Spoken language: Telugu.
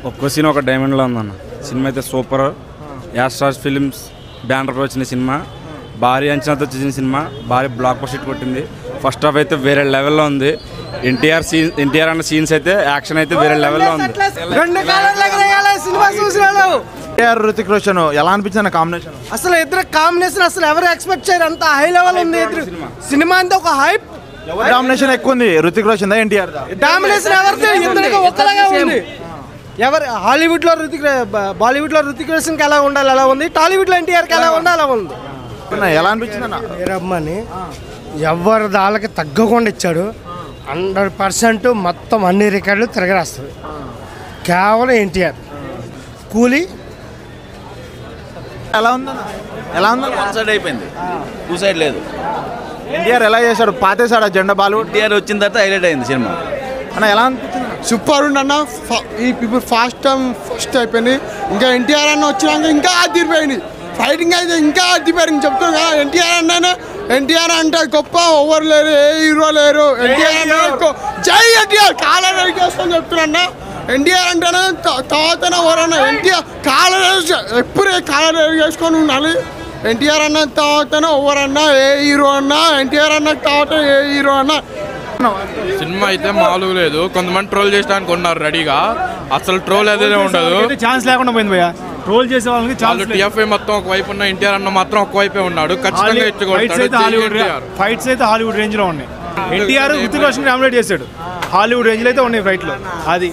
ఒక్కో సీన్ ఒక డైమండ్లో ఉందన్న. సినిమా అయితే సూపర్. యాస్ట్రాస్ ఫిలిమ్స్ బ్యానర్పై వచ్చిన సినిమా, భారీ అంచనాతో వచ్చిన సినిమా, భారీ బ్లాక్ బస్టర్ కొట్టింది. ఫస్ట్ హాఫ్ అయితే వేరే లెవెల్లో ఉంది. ఎన్టీఆర్ అన్న సీన్స్ అయితే యాక్షన్ అయితే వేరే లెవెల్లో ఉంది. రుతిక్ రోషన్ ఎలా అనిపించింది కాంబినేషన్? అసలు ఇద్దరు కాంబినేషన్ అసలు ఎవరు ఎక్స్పెక్ట్ చేయరు, అంత హై లెవెల్ ఉంది. సినిమా అంతా ఒక హైప్. డామినేషన్ ఎక్కువ ఉంది, రుతిక్ రోషన్ ఎన్టీఆర్ డామినేషన్ ఎవరితో ఇద్దరికి ఒక్కలాగా ఉంది. ఎవరు హాలీవుడ్ లో బాలీవుడ్ లో రుతిక్ రోషన్ కి ఎలా ఉండాలి అలా ఉంది, టాలీవుడ్ లో ఎన్టీఆర్ కి ఎలా ఉండాలి అలా ఉంది. ఎలా అనిపించింది అన్న? వీరమ్మని ఎవరి దాళ్ళకి తగ్గకుండా ఇచ్చాడు. 100% మొత్తం అన్ని రికార్డులు తిరగరాస్తుంది. కేవలం ఎన్టీఆర్. కూలీ ఎలా ఉందన్న? ఎలా ఉందన్న? వన్ సైడ్ అయిపోయింది, టూ సైడ్ లేదు. ఎన్టీఆర్ ఎలా చేశాడు? పాతేశాడు జెండా బాలీవుడ్. ఎన్టీఆర్ వచ్చిన తర్వాత హైలైట్ అయింది సినిమా. అన్న ఎలా అనిపించింది? సూపర్ ఉండన్న. ఈ పీపుల్ ఫస్ట్ అయిపోయింది. ఇంకా ఎన్టీఆర్ అన్న వచ్చినాక ఇంకా అదిరిపోయింది. ఫైటింగ్ అయితే ఇంకా అదిరిపోయింది. చెప్తాను కదా, ఎన్టీఆర్ అంటే గొప్ప ఎవరు లేరు, ఏ హీరో లేరు. ఎన్టీఆర్ అంటే జై ఎన్టీఆర్ కాలర్ వేసుకొని చెప్తున్నా. ఎన్టీఆర్ అంటేనే తర్వాతనే ఎవరన్నా ఎన్టీఆర్ కాలర్ ఎప్పుడు కాలర్ వేసుకొని ఉండాలి. ఎన్టీఆర్ అన్న తర్వాతనే ఎవరన్నా ఏ హీరో అన్నా, ఎన్టీఆర్ అన్న తర్వాత ఏ హీరో అన్నా. సినిమా అయితే మామూలుగా లేదు. కొంతమంది ట్రోల్ చేయడానికి ఉన్నారు రెడీగా, అసలు ట్రోల్ అదే ఉండదు. ఛాన్స్ లేకుండా పోయింది భయ్యా. ట్రోల్ చేసే వాళ్ళకి ఛాన్స్. టీఎఫ్ఐ మొత్తం ఒకవైపు ఉన్న ఎన్టీఆర్ అన్న మాత్రం ఒకవైపే ఉన్నాడు. ఖచ్చితంగా ఫైట్స్ అయితే హాలీవుడ్ రేంజ్ లో ఉన్నాయి. ఎన్టీఆర్ రుతిక్ రోషన్ డామినేట్ చేశాడు. హాలీవుడ్ రేంజ్ లో అయితే ఉన్నాయి ఫైట్ లో. అది